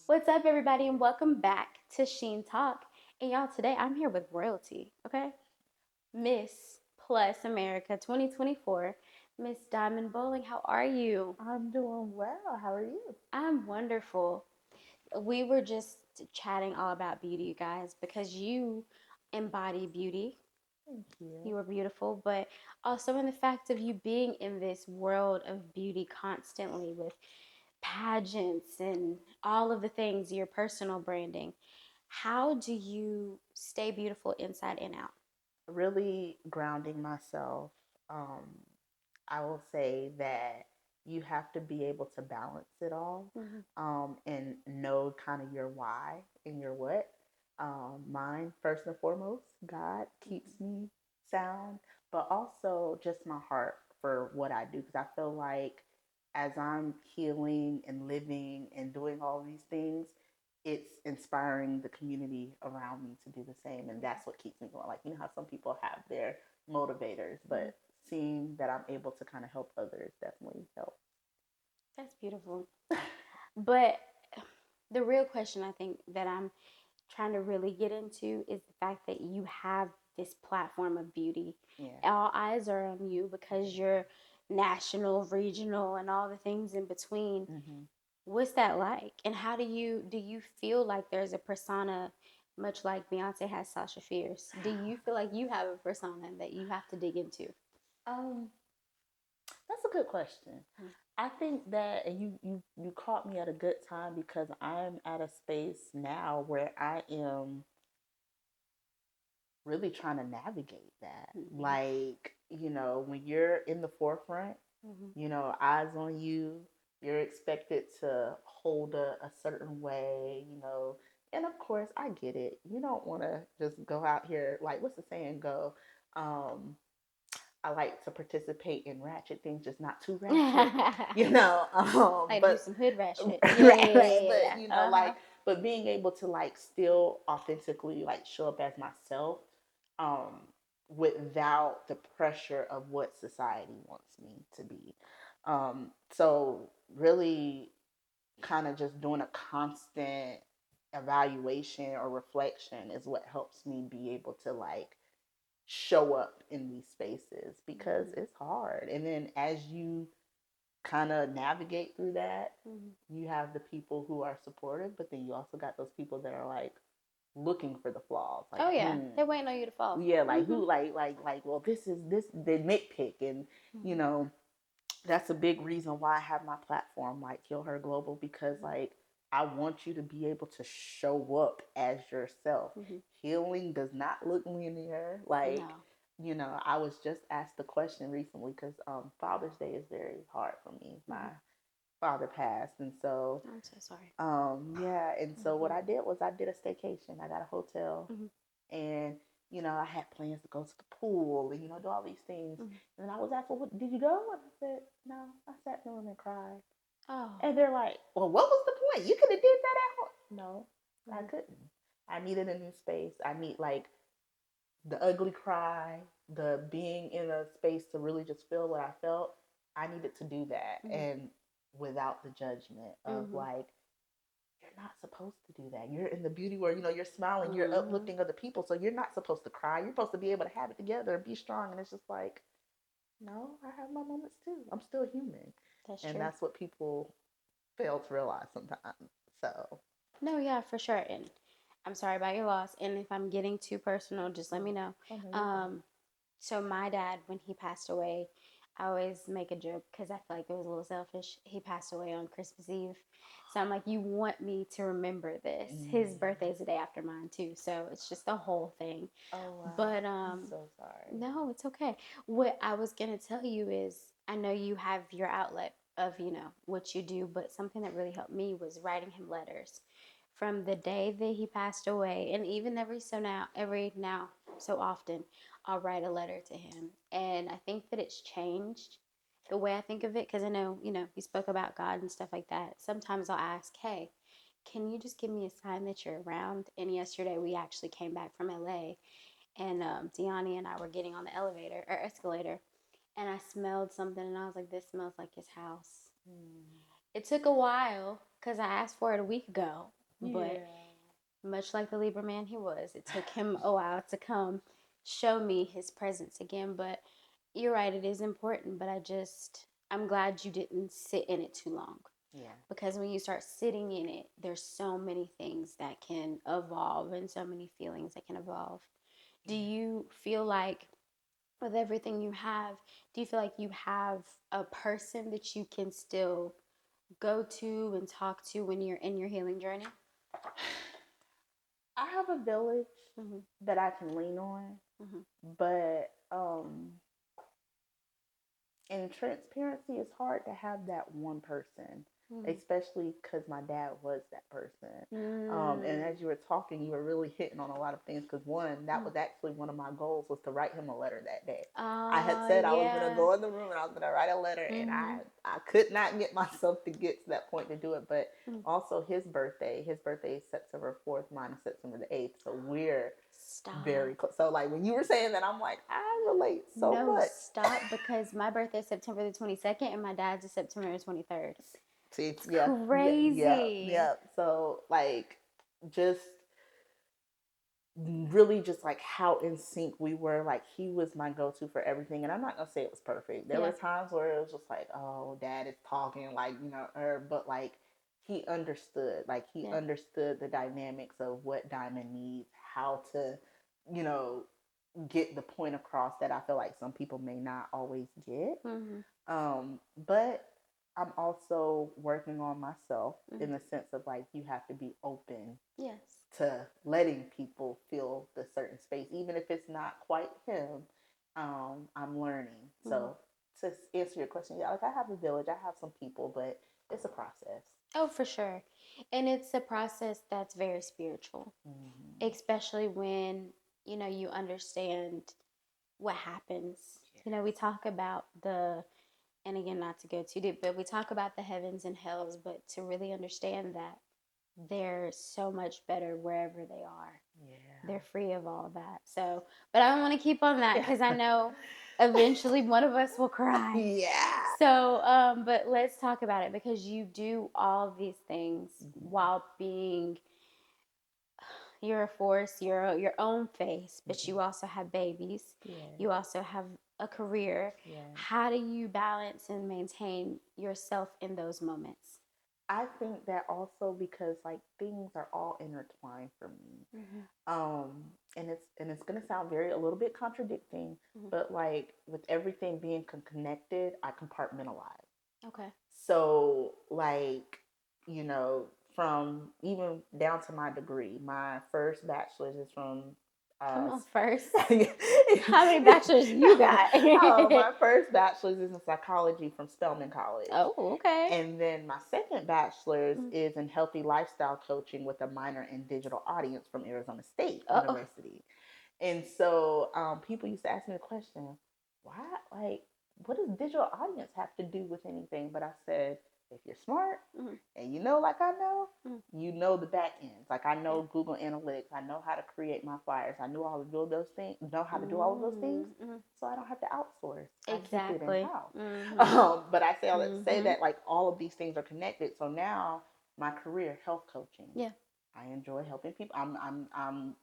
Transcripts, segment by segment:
What's up, everybody, and welcome back to Sheen Talk. And y'all, today I'm here with royalty, okay? Miss Plus America 2024, Miss Diamond Bowling. How are you? I'm doing well. How are you? I'm wonderful. We were just chatting all about beauty, you guys, because you embody beauty. Thank You you. are beautiful, but also in the fact of you being in this world of beauty constantly with pageants and all of the things, your personal branding. How do you stay beautiful inside and out? Really grounding myself. Um, I will say that you have to be able to balance it all Mm-hmm. and know kind of your why and your what. Mine, first and foremost, God keeps me sound, but also just my heart for what I do because I feel like as I'm healing and living and doing all these things, it's inspiring the community around me to do the same. And that's what keeps me going. Like, you know how some people have their motivators, Mm-hmm. but seeing that I'm able to kind of help others definitely helps. That's beautiful. But the real question I think that I'm trying to really get into is the fact that you have this platform of beauty. Yeah. All eyes are on you because you're national, regional, and all the things in between. Hmm. What's that like? And how do you feel like there's a persona much like Beyonce has Sasha Fierce? Do you feel like you have a persona that you have to dig into? Um, that's a good question. I think that and you caught me at a good time because I'm at a space now where I am really trying to navigate that. Mm-hmm. Like, when you're in the forefront, Mm-hmm. eyes on you, you're expected to hold a certain way, And of course, I get it. You don't want to just go out here, like, what's the saying go? Um, I like to participate in ratchet things, just not too ratchet, Like do but some hood rat shit. Yeah, yeah, right, yeah, right, yeah, but yeah. Uh huh. but being able to like still authentically like show up as myself, um, without the pressure of what society wants me to be. So really, kind of just doing a constant evaluation or reflection is what helps me be able to like show up in these spaces because Mm-hmm. it's hard. And then as you kind of navigate through that, Mm-hmm. you have the people who are supportive, but then you also got those people that are like looking for the flaws. Like, Oh yeah, they're waiting on you to fall. yeah, like Mm-hmm. who, like, well, this is this they nitpick, and you Mm-hmm. know, that's a big reason why I have my platform like Kill Her Global because like I want you to be able to show up as yourself. Mm-hmm. Healing does not look linear. Like, No, I was just asked the question recently because Father's Day is very hard for me. mm-hmm. My father passed, and so I'm so sorry. yeah, and so what Mm-hmm. I did was I did a staycation. I got a hotel, Mm-hmm. and I had plans to go to the pool and do all these things. Mm-hmm. And I was asked, "Well, did you go?" And I said, "No." I sat there and cried. Oh. And they're like, "Well, what was the point? You could have did that at home." No, I Mm-hmm. couldn't. I needed a new space. I need like the ugly cry, the being in a space to really just feel what I felt. I needed to do that, Mm-hmm. and without the judgment of Mm-hmm. like you're not supposed to do that. You're in the beauty where you're smiling, you're Mm-hmm. uplifting other people, so you're not supposed to cry. You're supposed to be able to have it together and be strong. And it's just like, no, I have my moments too. I'm still human, That's and true. that's what people fail to realize sometimes. So, No, yeah, for sure. And I'm sorry about your loss. And if I'm getting too personal, just let me oh, know. oh no, you're fine. Um, so my dad, when he passed away, I always make a joke because I feel like it was a little selfish. He passed away on Christmas Eve. So I'm like, you want me to remember this. His Mm. birthday's the day after mine too. So it's just the whole thing. Oh wow, But I'm so sorry. no, it's okay. What I was gonna tell you is I know you have your outlet of, what you do, but something that really helped me was writing him letters from the day that he passed away, and even every now so often I'll write a letter to him. And I think that it's changed the way I think of it because I know, you spoke about God and stuff like that. Sometimes I'll ask, "Hey, can you just give me a sign that you're around?" And yesterday we actually came back from LA, and Deani and I were getting on the elevator or escalator, and I smelled something, and I was like, "This smells like his house." Mm. It took a while because I asked for it a week ago, but Yeah. much like the Libra man he was, it took him a while to come show me his presence again. But you're right, it is important. But I'm glad you didn't sit in it too long. Yeah. Because when you start sitting in it, there's so many things that can evolve and so many feelings that can evolve. Do Yeah. you feel like, with everything you have, do you feel like you have a person that you can still go to and talk to when you're in your healing journey? I have a village Mm-hmm. that I can lean on, Mm-hmm. but in transparency, it's hard to have that one person, Mm-hmm. especially because my dad was that person. And Mm. as you were talking, you were really hitting on a lot of things. Because one, that Mm. was actually one of my goals was to write him a letter that day. I had said I was gonna Yeah. go in the room and I was gonna write a letter, and Mm-hmm. I could not get myself to get to that point to do it. But Mm. also his birthday is September 4th, mine is September 8th, so we're very Stop. close. So like when you were saying that, I'm like, I relate so No, much. stop, because my birthday is September the 22nd and my dad's is September the 23rd. See, It's yeah, yeah, yeah, crazy. yeah. So like, just really just like how in sync we were. Like he was my go-to for everything, and I'm not gonna say it was perfect. There Yeah. were times where it was just like, oh, dad is talking, like but like he Yeah. understood the dynamics of what Diamond needs, how to, you know, get the point across that I feel like some people may not always get. Mm-hmm. But I'm also working on myself Mm-hmm. in the sense of like you have to be open Yes. to letting people feel the certain space, even if it's not quite him. I'm learning. Mm-hmm. So to answer your question, yeah, like I have a village, I have some people, but it's a process. Oh, for sure. And it's a process that's very spiritual, Mm-hmm. especially when, you understand what happens. We Yes. talk about and again, not to go too deep, but we talk about the heavens and hells, but to really understand that they're so much better wherever they are. They're Yeah. free of all that. So, but I don't want to keep on that Yeah. because I know eventually one of us will cry. Yeah. So, but let's talk about it because you do all these things Mm-hmm. while being, you're a force, you're your own face, but Mm-hmm. you also have babies. Yes. You also have a career. Yes. How do you balance and maintain yourself in those moments? I think that also because like things are all intertwined for me. Mm-hmm. Um, and it's gonna sound very a little bit contradicting, Mm-hmm. but like with everything being connected, I compartmentalize. Okay. So like, you know, from even down to my degree, my first bachelor's is from Come uh on, first. How many bachelors you got? my first bachelor's is in psychology from Spelman College. Oh, okay. And then my second bachelor's is in healthy lifestyle coaching with a minor in digital audience from Arizona State Oh. University. And so people used to ask me the question, why, like, what does digital audience have to do with anything? But I said, if you're smart Mm-hmm. and you know, like I know, Mm-hmm. you know the back ends. Like I Yeah. know Google Analytics. I know how to create my flyers. I know how to do all of those things. Mm-hmm. So I don't have to outsource. I keep it in Exactly. house. Mm-hmm. But I say all that to say Mm-hmm. that like all of these things are connected. So now my career, health coaching. Yeah. I enjoy helping people. I'm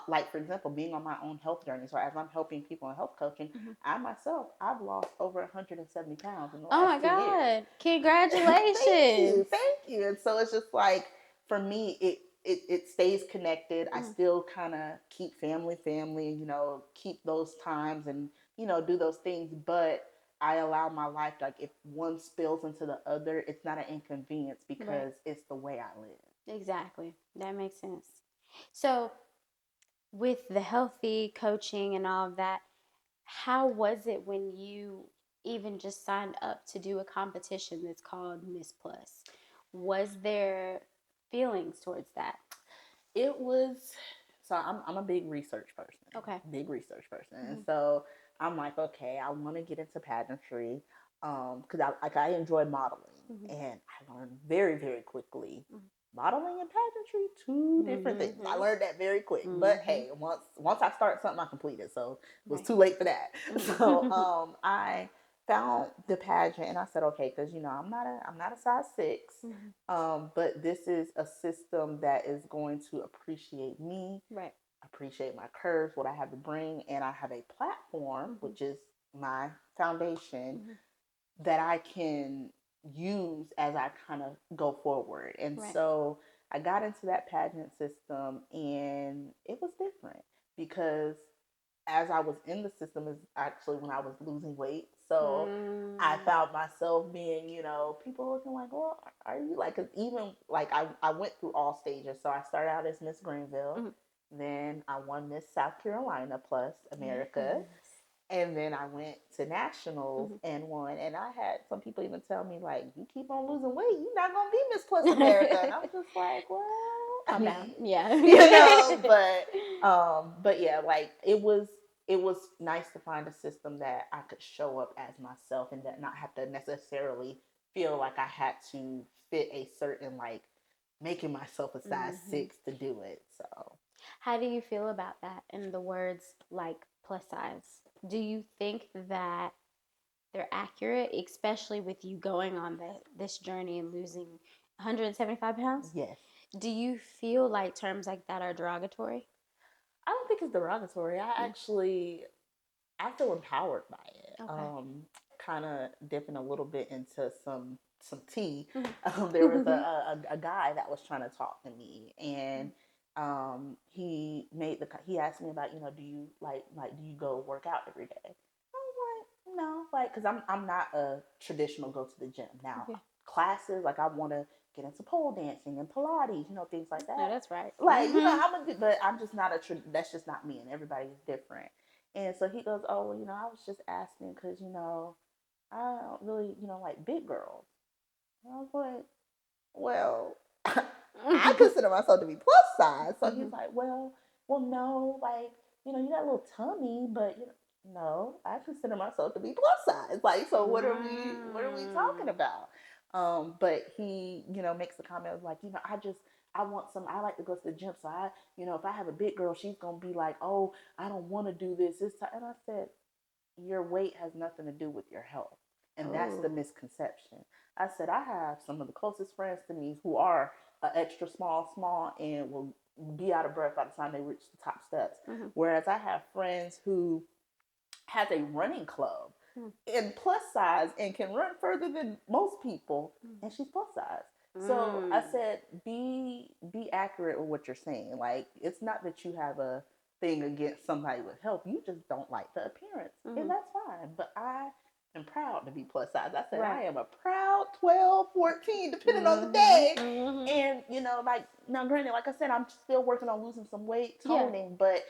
like for example, being on my own health journey. So as I'm helping people in health coaching, Mm-hmm. I myself I've lost over 170 pounds in the Oh last my 2 years. God. Thank Congratulations. you, thank you. And so it's just like for me, it stays connected. I Mm-hmm. still kind of keep family, keep those times and do those things, but I allow my life like if one spills into the other, it's not an inconvenience Right. because it's the way I live. Exactly. That makes sense. So, with the healthy coaching and all of that, how was it when you even just signed up to do a competition that's called Miss Plus? Was there feelings towards that? It was so I'm a Okay. big research person, and Mm-hmm. so I'm like, okay, I want to get into pageantry, because I enjoy modeling, Mm-hmm. and I learned very very quickly. Modeling and pageantry, two different things. I Mm-hmm. learned that very quick. But Mm-hmm. hey, once I start something, I complete it. So it was Right. too late for that. Mm-hmm. So I found the pageant and I said, okay, because I'm not a size 6, Mhm. but this is a system that is going to appreciate me, Right. appreciate my curves, what I have to bring, and I have a platform, Mhm. which is my foundation, Mhm. that I can use as I kind of go forward. And Right. so I got into that pageant system and it was different because as I was in the system is actually when I was losing weight. So I Mm. found myself being, people looking like, well, are you like, 'cause even like I went through all stages. So I started out as Miss Greenville. Mhm. Then I won Miss South Carolina plus America. Yes. And then I went to nationals Mhm. and won. And I had some people even tell me, like, you keep on losing weight, you're not going to be Miss Plus America. And I'm just like, well, I I'm down. mean, Yeah. but yeah, like it was nice to find a system that I could show up as myself and that not have to necessarily feel like I had to fit a certain, like, making myself a size Mhm. 6 to do it. So How do you feel about that in the words like plus size? Do you think that they're accurate, especially with you going on this journey and losing 175 pounds? yes. Do you feel like terms like that are derogatory? I don't think it's derogatory. Mm. I feel empowered by it. Okay. Kind of dipping a little bit into some tea. There was Mhm. a guy that was trying to talk to me, and he asked me about, do you like do you go work out every day? I was like, no, like, because I'm not a traditional go to the gym now. Okay. Classes, like, I want to get into pole dancing and Pilates, things like No, that. that's right. Like, Mhm. but I'm just not that's just not me, and everybody's different. And so he goes, oh, well, I was just asking because, I don't really, like big girls. And I was like, well, I consider myself to be plus size. So he's Mhm. like, well, no, like, you got a little tummy, but no, I consider myself to be plus size. Like, so what are we talking Mm. about? But he, makes the comment of like, I want some. I like to go to the gym, so if I have a big girl, she's gonna be like, oh, I don't want to do this time. And I said, your weight has nothing to do with your health. And that's the Oh. misconception. I said, I have some of the closest friends to me who are extra small, and will be out of breath by the time they reach the top steps. Mhm. Whereas I have friends who has a running club Mhm. in plus size and can run further than most people, and she's plus size. So I Mm. said, be accurate with what you're saying. Like, it's not that you have a thing against somebody with help. You just don't like the appearance, and Mhm. that's fine. But I am proud to be plus size. I said I Right. am a proud 12, 14, depending on the Mhm. day. Mhm. And like, now, granted, like I said, I'm still working on losing some weight, Yeah. toning, but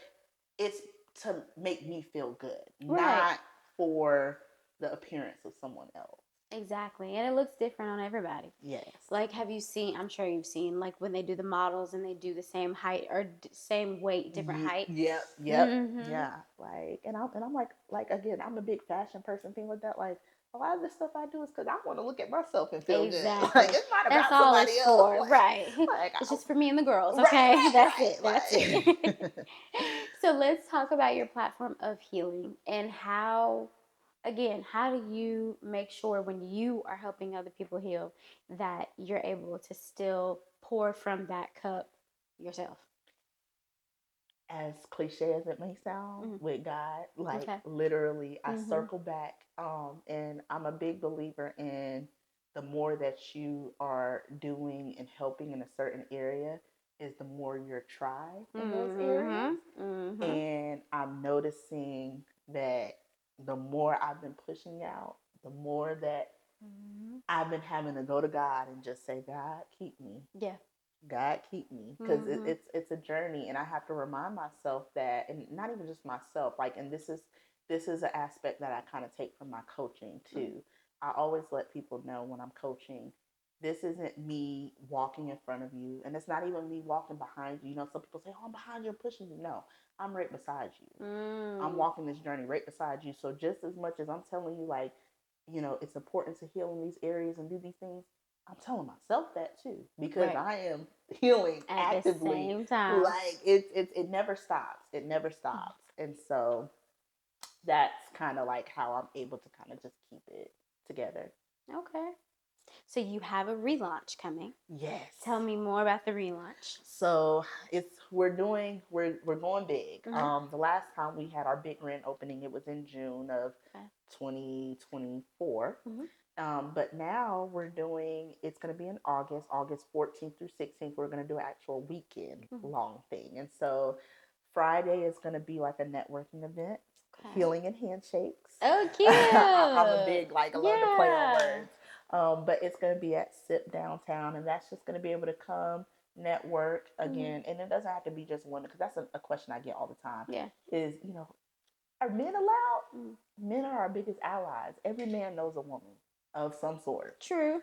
it's to make me feel good, Right. not for the appearance of someone else. Exactly. And it looks different on everybody. Yes. Like, have you seen? I'm sure you've seen, like, when they do the models and they do the same height or same weight, different height. Yep. Mm-hmm. Yeah. Like, and I'm like again, I'm a big fashion person, thing like that. Like, a lot of the stuff I do is because I want to look at myself and feel good. Like, Exactly. it's not That's about all somebody it's else. for. Right. Like It's just for me and the girls. Okay. That's right, it. That's it. right. So let's talk about your platform of healing and how, again, how do you make sure when you are helping other people heal that you're able to still pour from that cup yourself? As cliche as it may sound, Mm-hmm. with God, like, Okay. literally, I Mm-hmm. circle back. And I'm a big believer in the more that you are doing and helping in a certain area is the more you're tried in those areas. Mm-hmm. Mm-hmm. And I'm noticing that the more I've been pushing out, the more that Mm-hmm. I've been having to go to God and just say, God, keep me. Yeah. God keep me, because Mm-hmm. it's a journey, and I have to remind myself that, and not even just myself, like, and this is an aspect that I kind of take from my coaching Mm-hmm. too. I always let people know when I'm coaching, this isn't me walking in front of you, and it's not even me walking behind you. Some people say, "Oh, I'm behind you and pushing you." No, I'm right beside you. I'm Mm. walking this journey right beside you. So just as much as I'm telling you, like, it's important to heal in these areas and do these things, I'm telling myself that too, because Right. I am healing At the actively. same time. Like, it never stops. It never stops. And so that's kind of like how I'm able to kind of just keep it together. Okay. So you have a relaunch coming. Yes. Tell me more about the relaunch. So it's we're going big. Mm-hmm. The last time we had our big grand opening, it was in June of Okay. 2024. Mm-hmm. But now we're doing it's going to be in August 14th through 16th. We're going to do an actual weekend Mm-hmm. long thing, and so Friday is going to be like a networking event, Okay. healing and handshakes. Oh, I'm a big cute. like I love to play on Yeah. words. But it's going to be at SIP downtown, and that's just going to be able to come network Mm-hmm. again. And it doesn't have to be just women, because that's a question I get all the time. Yeah. Is are men allowed? Mm. Men are our biggest allies. Every man knows a woman of some sort, True.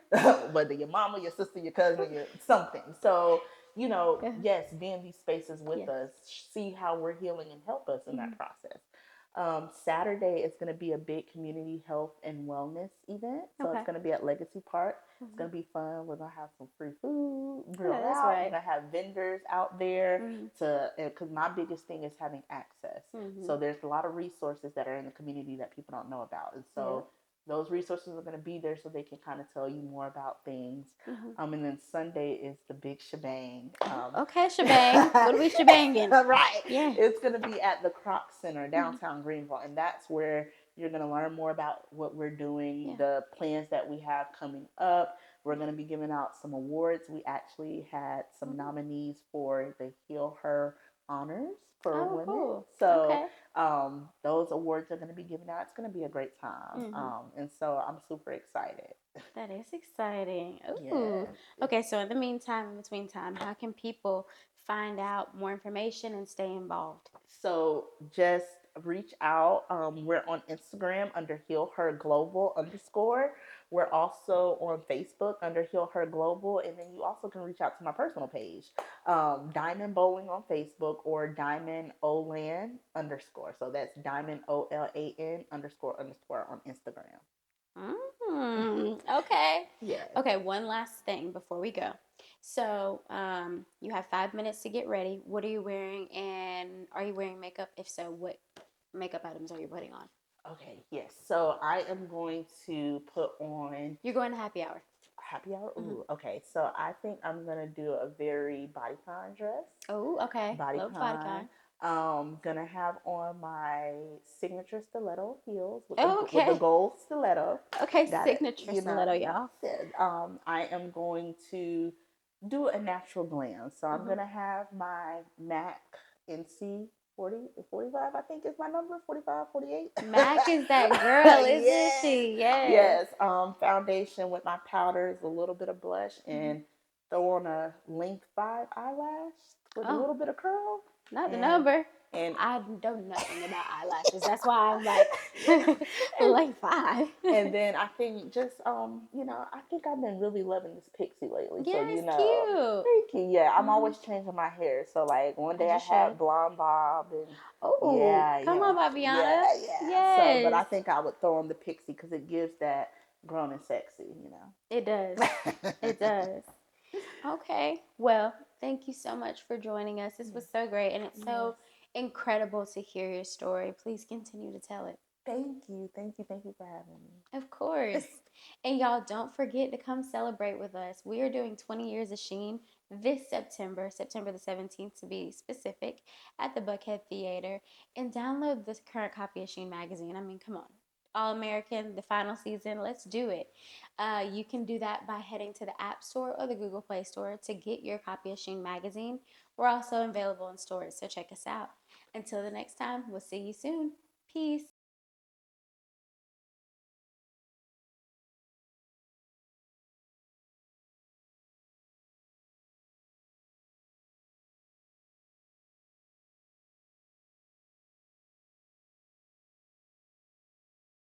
whether your mama, your sister, your cousin, your something. So, Yeah. yes, be in these spaces with Yes. us, see how we're healing and help us in Mm-hmm. that process. Saturday is going to be a big community health and wellness event. So it's Okay. going to be at Legacy Park. It's Mm-hmm. going to be fun. We're going to have some free food Yeah, grilled that's out. We're right. going to have vendors out there Mm-hmm. because my biggest thing is having access. Mm-hmm. So there's a lot of resources that are in the community that people don't know about. And Yeah. so those resources are going to be there so they can kind of tell you more about things. Mm-hmm. And then Sunday is the big shebang. Okay, shebang. What are we shebanging? Right. Yeah. It's going to be at the Croc Center, Mm-hmm. downtown Greenville. And that's where you're going to learn more about what we're doing, Yeah. the plans that we have coming up. We're going to be giving out some awards. We actually had some Mm-hmm. nominees for the Heal Her honors for Oh, women. cool. So Okay. those awards are going to be given out. It's going to be a great time. Mm-hmm. And so I'm super excited. That is exciting. Ooh. Yes. Okay, so in the meantime, in between time, how can people find out more information and stay involved? So just reach out. We're on Instagram under Heal Her Global _. We're also on Facebook under Heal Her Global, and then you also can reach out to my personal page, Diamond Bowling on Facebook, or Diamond Olan _. So that's Diamond OLAN __ on Instagram. Okay. Yes. Okay, one last thing before we go. So, you have 5 minutes to get ready. What are you wearing, and are you wearing makeup? If so, what makeup items are you putting on? Okay. Yes. So I am going to put on You're going to happy hour. happy hour. Mm-hmm. Ooh. Okay. So I think I'm gonna do a very bodycon dress. Oh, okay. Love Bodycon. bodycon. Gonna have on my signature stiletto heels with Oh, the okay. gold stiletto. Okay, Got it. signature stiletto, y'all. I am going to do a natural glam. So I'm Mm-hmm. gonna have my MAC NC 45, I think is my number, 45, 48. Mac is that girl, isn't Yes, she? Yes. yes. Foundation with my powders, a little bit of blush, Mm-hmm. and throw on a length 5 eyelash with a Oh, little bit of curl, not the and number. and I know nothing about eyelashes. That's why I'm like, and like five. and then I think just I think I've been really loving this pixie lately. So Yeah, it's cute. thank you. Yeah, I'm Mm-hmm. always changing my hair. So like one day As I you should. had blonde bob, and Oh, yeah, come on, yeah, Babiana. yeah. So, but I Yes, think I would throw on the pixie because it gives that grown and sexy, it does. It does. Okay. Well, thank you so much for joining us. This was so great, and it's Yes. so incredible to hear your story. Please continue to tell it. Thank you for having Of course. And y'all don't forget to come celebrate with us. We are doing 20 years of Sheen this September, September the 17th to be specific, at the Buckhead Theater. And download this current copy of Sheen magazine. I mean, come on. All American, the final season, let's do it. You can do that by heading to the App Store or the Google Play Store to get your copy of Sheen magazine. We're also available in stores, so check us out. Until the next time, we'll see you soon. Peace.